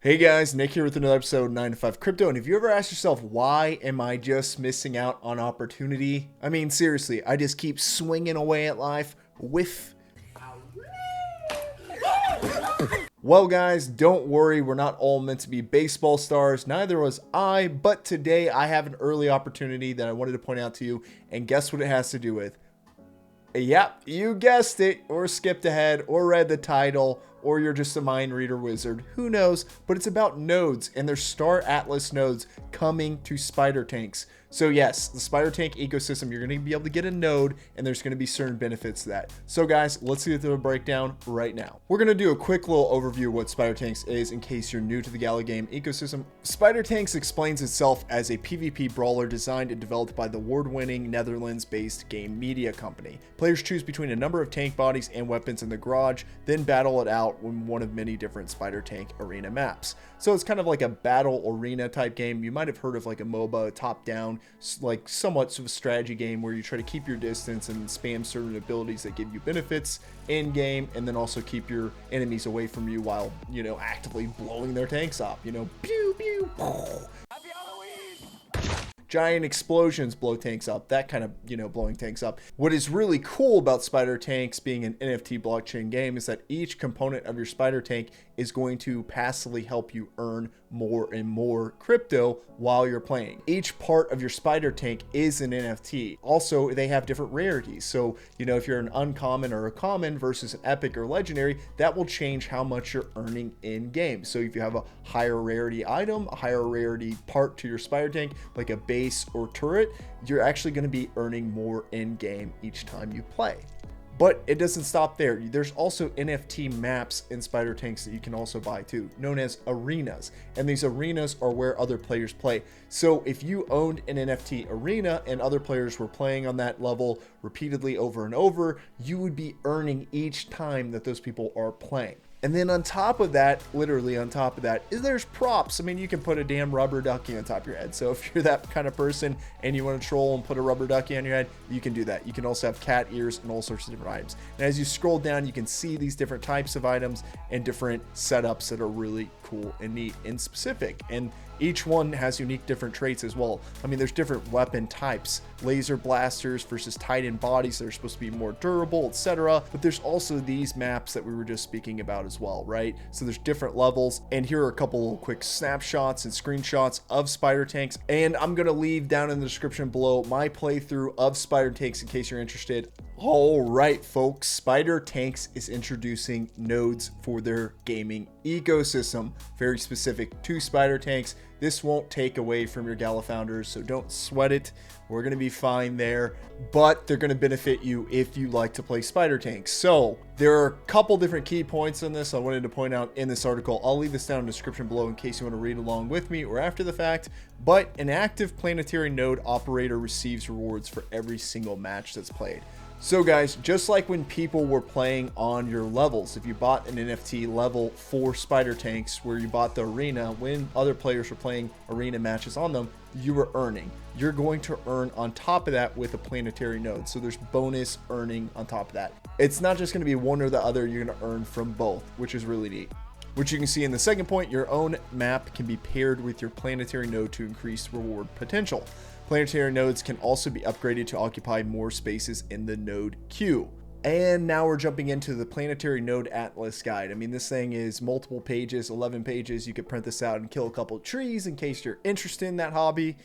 Hey guys, Nick here with another episode of 9 to 5 Crypto, and if you ever ask yourself, why am I just missing out on opportunity? I mean, seriously, I just keep swinging away at life with... Well guys, don't worry, we're not all meant to be baseball stars, neither was I, but today I have an early opportunity that I wanted to point out to you, and guess what it has to do with? Yep, you guessed it, or skipped ahead, or read the title, or you're just a mind reader wizard, who knows, but it's about nodes and their Star Atlas nodes coming to Spider Tanks. So yes, the Spider Tank ecosystem, you're going to be able to get a node and there's going to be certain benefits to that. So guys, let's get to the breakdown right now. We're going to do a quick little overview of what Spider Tanks is in case you're new to the Gala game ecosystem. Spider Tanks explains itself as a PvP brawler designed and developed by the award-winning Netherlands-based game media company. Players choose between a number of tank bodies and weapons in the garage, then battle it out in one of many different Spider Tank arena maps. So it's kind of like a battle arena type game. You might have heard of like a MOBA, top-down, like somewhat of a strategy game where you try to keep your distance and spam certain abilities that give you benefits in game, and then also keep your enemies away from you while, you know, actively blowing their tanks up. You know, pew pew. Happy Halloween! Giant explosions blow tanks up, that kind of, you know, blowing tanks up. What is really cool about Spider Tanks being an NFT blockchain game is that each component of your Spider Tank is going to passively help you earn more and more crypto while you're playing. Each part of your Spider Tank is an NFT. Also, they have different rarities. So, you know, if you're an uncommon or a common versus an epic or legendary, that will change how much you're earning in game. So if you have a higher rarity item, a higher rarity part to your Spider Tank, like a base or turret, you're actually going to be earning more in game each time you play. But it doesn't stop there. There's also NFT maps in Spider Tanks that you can also buy too, known as arenas. And these arenas are where other players play. So if you owned an NFT arena and other players were playing on that level repeatedly over and over, you would be earning each time that those people are playing. And then on top of that, literally on top of that, there's props. I mean, you can put a damn rubber ducky on top of your head. So if you're that kind of person and you want to troll and put a rubber ducky on your head, you can do that. You can also have cat ears and all sorts of different items. And as you scroll down, you can see these different types of items and different setups that are really cool and neat and specific. And each one has unique different traits as well. I mean, there's different weapon types, laser blasters versus titan bodies that are supposed to be more durable, etc. But there's also these maps that we were just speaking about as well, right? So there's different levels, and here are a couple little quick snapshots and screenshots of Spider Tanks. And I'm gonna leave down in the description below my playthrough of Spider Tanks in case you're interested. All right, folks, Spider Tanks is introducing nodes for their gaming ecosystem, very specific to Spider Tanks. This won't take away from your Gala founders, so don't sweat it. We're going to be fine there, but they're going to benefit you if you like to play Spider Tanks. So there are a couple different key points on this I wanted to point out in this article. I'll leave this down in the description below in case you want to read along with me or after the fact. But an active Planetary Node operator receives rewards for every single match that's played. So guys, just like when people were playing on your levels, if you bought an NFT level for Spider Tanks where you bought the arena, when other players were playing arena matches on them, you were earning. You're going to earn on top of that with a Planetary Node. So there's bonus earning on top of that. It's not just going to be one or the other, you're going to earn from both, which is really neat. Which you can see in the second point, your own map can be paired with your Planetary Node to increase reward potential. Planetary nodes can also be upgraded to occupy more spaces in the node queue. And now we're jumping into the Planetary Node Atlas guide. I mean, this thing is multiple pages, 11 pages. You could print this out and kill a couple of trees in case you're interested in that hobby.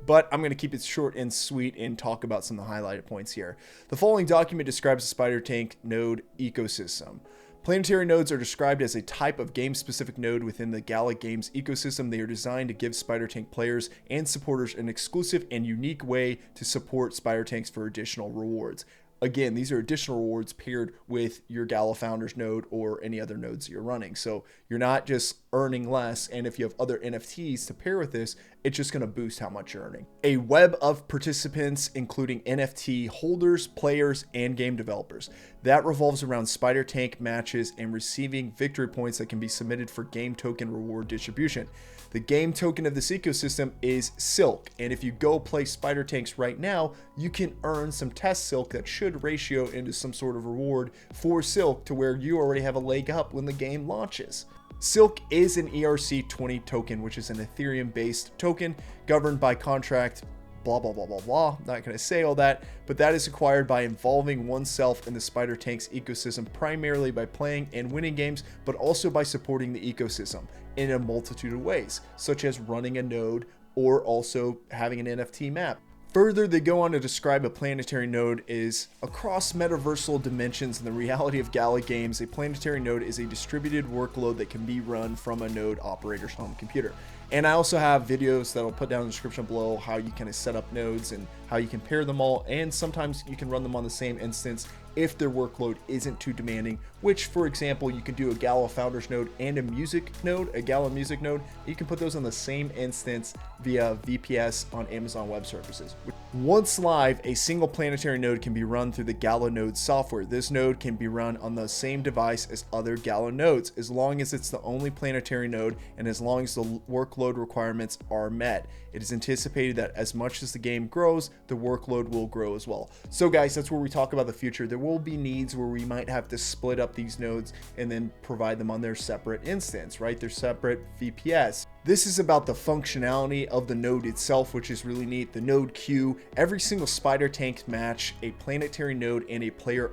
But I'm going to keep it short and sweet and talk about some of the highlighted points here. The following document describes the Spider Tank node ecosystem. Planetary nodes are described as a type of game-specific node within the Gala Games ecosystem. They are designed to give Spider Tank players and supporters an exclusive and unique way to support Spider Tanks for additional rewards. Again, these are additional rewards paired with your Gala Founders node or any other nodes that you're running. So you're not just earning less, and if you have other NFTs to pair with this, it's just going to boost how much you're earning. A web of participants, including NFT holders, players, and game developers. That revolves around Spider Tank matches and receiving victory points that can be submitted for game token reward distribution. The game token of this ecosystem is Silk, and if you go play Spider Tanks right now, you can earn some test Silk that should ratio into some sort of reward for Silk to where you already have a leg up when the game launches. Silk is an ERC20 token, which is an Ethereum-based token governed by contract blah, blah, blah, blah, blah. Not going to say all that, but that is acquired by involving oneself in the Spider Tanks ecosystem, primarily by playing and winning games, but also by supporting the ecosystem in a multitude of ways, such as running a node or also having an NFT map. Further, they go on to describe a planetary node is across metaversal dimensions. In the reality of Gala Games, a planetary node is a distributed workload that can be run from a node operator's home computer. And I also have videos that I'll put down in the description below how you kind of set up nodes and how you can pair them all, and sometimes you can run them on the same instance if their workload isn't too demanding, which, for example, you can do a Gala Founders node and a music node, a Gala music node. You can put those on the same instance via VPS on Amazon Web Services. Once live, a single planetary node can be run through the Gala node software. This node can be run on the same device as other Gala nodes, as long as it's the only planetary node and as long as the workload requirements are met. It is anticipated that as much as the game grows, the workload will grow as well. So guys, that's where we talk about the future. There will be needs where we might have to split up these nodes and then provide them on their separate instance, right? Their separate VPS. This is about the functionality of the node itself, which is really neat. The node queue, every single Spider Tank match, a planetary node and a player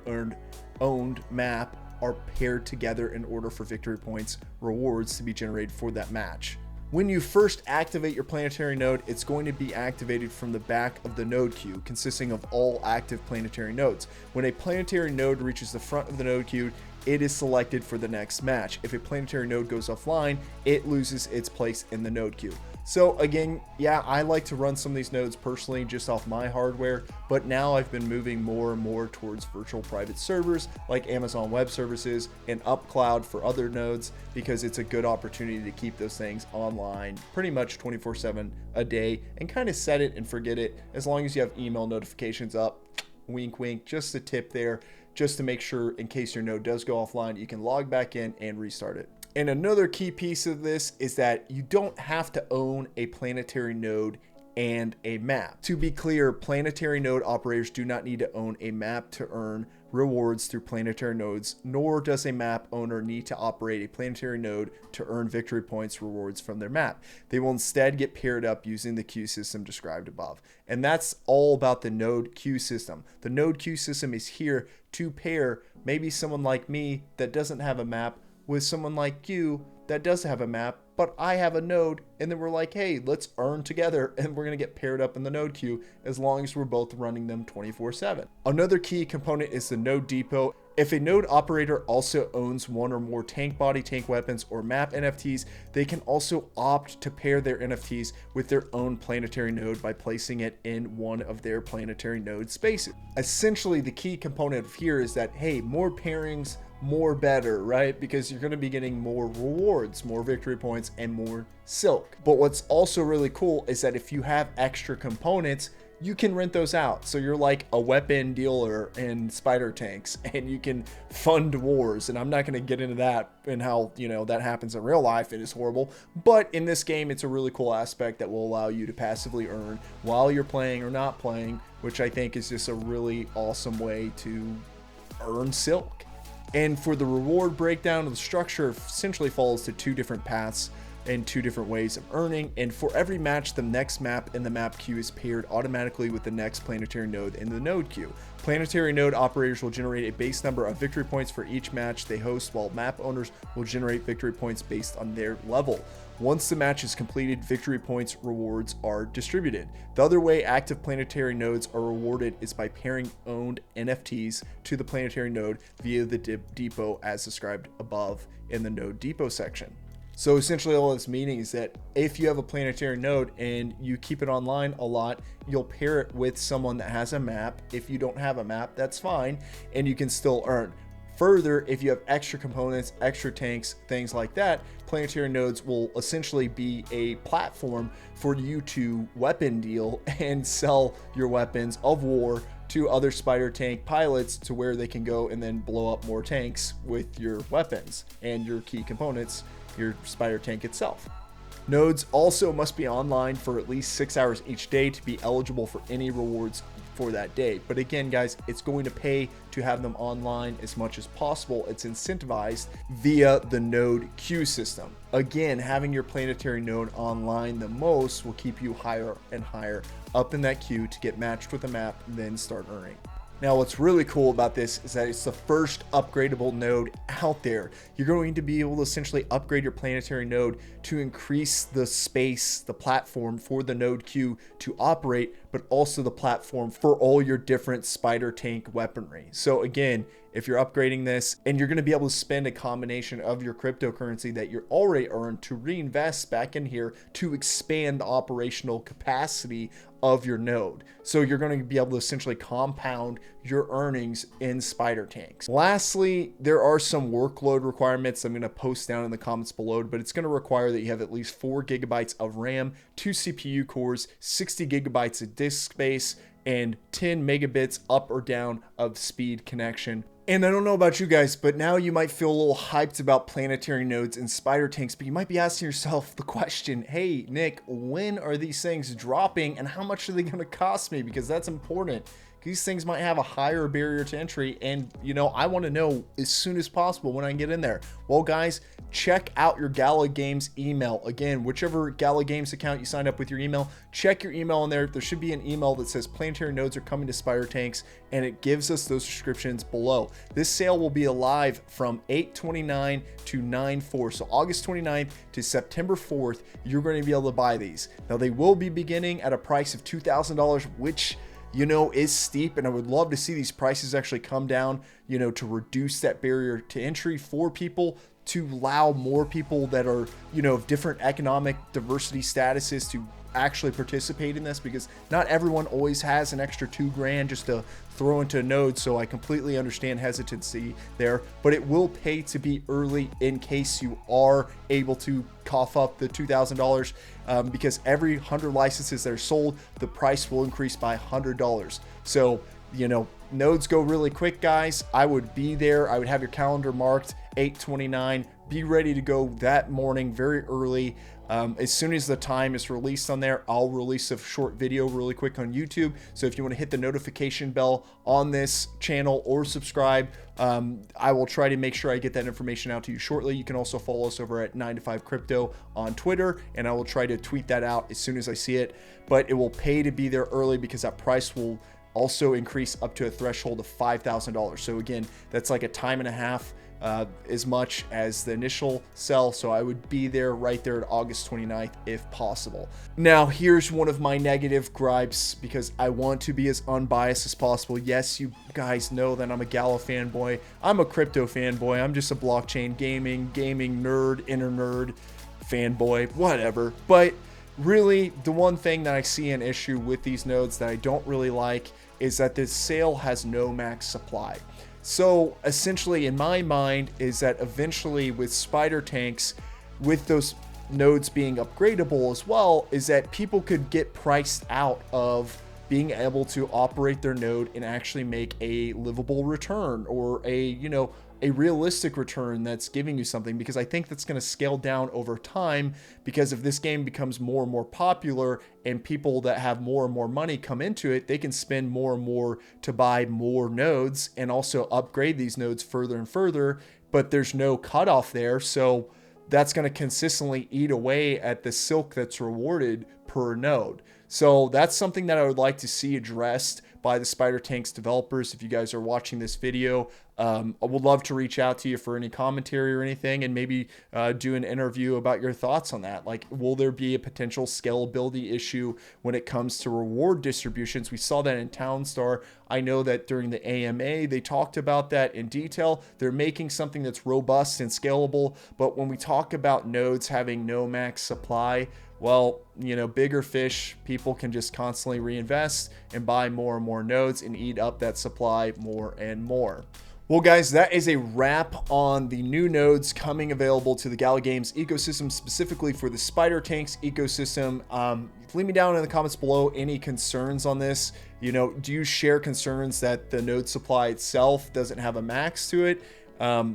owned map are paired together in order for victory points rewards to be generated for that match. When you first activate your planetary node, it's going to be activated from the back of the node queue, consisting of all active planetary nodes. When a planetary node reaches the front of the node queue, it is selected for the next match. If a planetary node goes offline, it loses its place in the node queue. So again, yeah, I like to run some of these nodes personally just off my hardware, but now I've been moving more and more towards virtual private servers like Amazon Web Services and UpCloud for other nodes, because it's a good opportunity to keep those things online pretty much 24/7 a day and kind of set it and forget it, as long as you have email notifications up. Wink, wink, just a tip there, just to make sure in case your node does go offline, you can log back in and restart it. And another key piece of this is that you don't have to own a planetary node and a map. To be clear, planetary node operators do not need to own a map to earn rewards through planetary nodes, nor does a map owner need to operate a planetary node to earn victory points rewards from their map. They will instead get paired up using the queue system described above. And that's all about the node queue system. The node queue system is here to pair maybe someone like me that doesn't have a map with someone like you that does have a map, but I have a node, and then we're like, hey, let's earn together, and we're gonna get paired up in the node queue as long as we're both running them 24/7. Another key component is the node depot. If a node operator also owns one or more tank body, tank weapons, or map NFTs, they can also opt to pair their NFTs with their own planetary node by placing it in one of their planetary node spaces. Essentially, the key component of here is that, hey, more pairings, more better, right? Because you're going to be getting more rewards, more victory points, and more silk. But what's also really cool is that if you have extra components, you can rent those out. So you're like a weapon dealer in Spider Tanks, and you can fund wars. And I'm not going to get into that and how, you know, that happens in real life. It is horrible. But in this game, it's a really cool aspect that will allow you to passively earn while you're playing or not playing, which I think is just a really awesome way to earn silk. And for the reward breakdown, the structure essentially follows to two different paths and two different ways of earning. And for every match, the next map in the map queue is paired automatically with the next planetary node in the node queue. Planetary node operators will generate a base number of victory points for each match they host, while map owners will generate victory points based on their level. Once the match is completed, victory points rewards are distributed. The other way active planetary nodes are rewarded is by pairing owned NFTs to the planetary node via the depot as described above in the node depot section. So essentially all it's meaning is that if you have a planetary node and you keep it online a lot, you'll pair it with someone that has a map. If you don't have a map, that's fine, and you can still earn. Further, if you have extra components, extra tanks, things like that, planetary nodes will essentially be a platform for you to weapon deal and sell your weapons of war to other Spider Tank pilots, to where they can go and then blow up more tanks with your weapons and your key components, your Spider Tank itself. Nodes also must be online for at least 6 hours each day to be eligible for any rewards for that day. But again, guys, it's going to pay to have them online as much as possible. It's incentivized via the node queue system. Again, having your planetary node online the most will keep you higher and higher up in that queue to get matched with a map and then start earning. Now, what's really cool about this is that it's the first upgradable node out there. You're going to be able to essentially upgrade your planetary node to increase the space, the platform for the node queue to operate, but also the platform for all your different spider tank weaponry. So again, if you're upgrading this, and you're going to be able to spend a combination of your cryptocurrency that you're already earned to reinvest back in here to expand the operational capacity of your node. So you're going to be able to essentially compound your earnings in spider tanks. Lastly, there are some workload requirements I'm going to post down in the comments below, but it's going to require that you have at least 4 gigabytes of RAM, 2 CPU cores, 60 gigabytes of disk space, and 10 megabits up or down of speed connection. And I don't know about you guys, but now you might feel a little hyped about planetary nodes and spider tanks, but you might be asking yourself the question, hey, Nick, when are these things dropping and how much are they going to cost me? Because that's important. These things might have a higher barrier to entry, and you know, I want to know as soon as possible when I get in there. Well, guys, check out your Gala Games email. Again, whichever Gala Games account you signed up with your email, check your email in there. There should be an email that says planetary nodes are coming to spider tanks, and it gives us those descriptions below. This sale will be alive from 8/29 to 9/4. So August 29th to September 4th, you're going to be able to buy these. Now, they will be beginning at a price of $2,000, which, you know, is steep, and I would love to see these prices actually come down, you know, to reduce that barrier to entry for people, to allow more people that are, you know, of different economic diversity statuses to actually participate in this, because not everyone always has an extra $2,000 just to throw into a node. So I completely understand hesitancy there, but it will pay to be early in case you are able to cough up the $2,000, because every 100 licenses that are sold, the price will increase by $100. So, you know, nodes go really quick, guys. I would be there. I would have your calendar marked 8/29. Be ready to go that morning very early. As soon as the time is released on there, I'll release a short video really quick on YouTube. So if you want to hit the notification bell on this channel or subscribe, I will try to make sure I get that information out to you shortly. You can also follow us over at 9to5Crypto on Twitter, and I will try to tweet that out as soon as I see it. But it will pay to be there early, because that price will also increase up to a threshold of $5,000. So again, that's like a time and a half as much as the initial sell. So I would be there right there at August 29th if possible. Now, here's one of my negative gripes, because I want to be as unbiased as possible. Yes, you guys know that I'm a Gala fanboy. I'm a crypto fanboy. I'm just a blockchain gaming nerd, inner nerd fanboy, whatever. But really, the one thing that I see an issue with these nodes that I don't really like is that this sale has no max supply. So essentially, in my mind, is that eventually with spider tanks, with those nodes being upgradable as well, is that people could get priced out of being able to operate their node and actually make a livable return, or a, you know, a realistic return that's giving you something, because I think that's going to scale down over time, because if this game becomes more and more popular and people that have more and more money come into it, they can spend more and more to buy more nodes and also upgrade these nodes further and further, but there's no cutoff there. So that's going to consistently eat away at the silk that's rewarded per node. So that's something that I would like to see addressed by the Spider Tanks developers. If you guys are watching this video, I would love to reach out to you for any commentary or anything, and maybe do an interview about your thoughts on that. Like, will there be a potential scalability issue when it comes to reward distributions? We saw that in Townstar. I know that during the AMA, they talked about that in detail. They're making something that's robust and scalable, but when we talk about nodes having no max supply, well, you know, bigger fish, people can just constantly reinvest and buy more and more nodes and eat up that supply more and more. Well, guys, that is a wrap on the new nodes coming available to the Gala Games ecosystem, specifically for the Spider Tanks ecosystem. Leave me down in the comments below any concerns on this. You know, do you share concerns that the node supply itself doesn't have a max to it?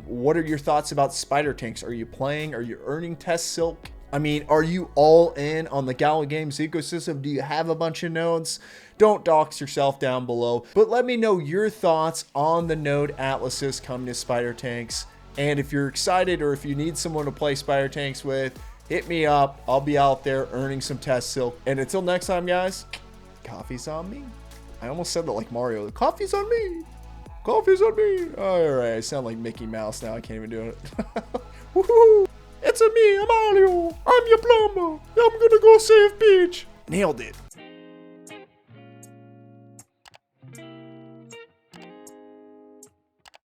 What are your thoughts about Spider Tanks? Are you playing? Are you earning test silk I mean, are you all in on the Gala Games ecosystem? Do you have a bunch of nodes? Don't dox yourself down below, but let me know your thoughts on the node atlases coming to Spider Tanks. And if you're excited or if you need someone to play Spider Tanks with, hit me up. I'll be out there earning some test silk. And until next time, guys, coffee's on me. I almost said that like Mario. Coffee's on me. Coffee's on me. All right, I sound like Mickey Mouse now. I can't even do it. Woohoo! It's me, I'm Mario. I'm your plumber. I'm gonna go save Peach. Nailed it.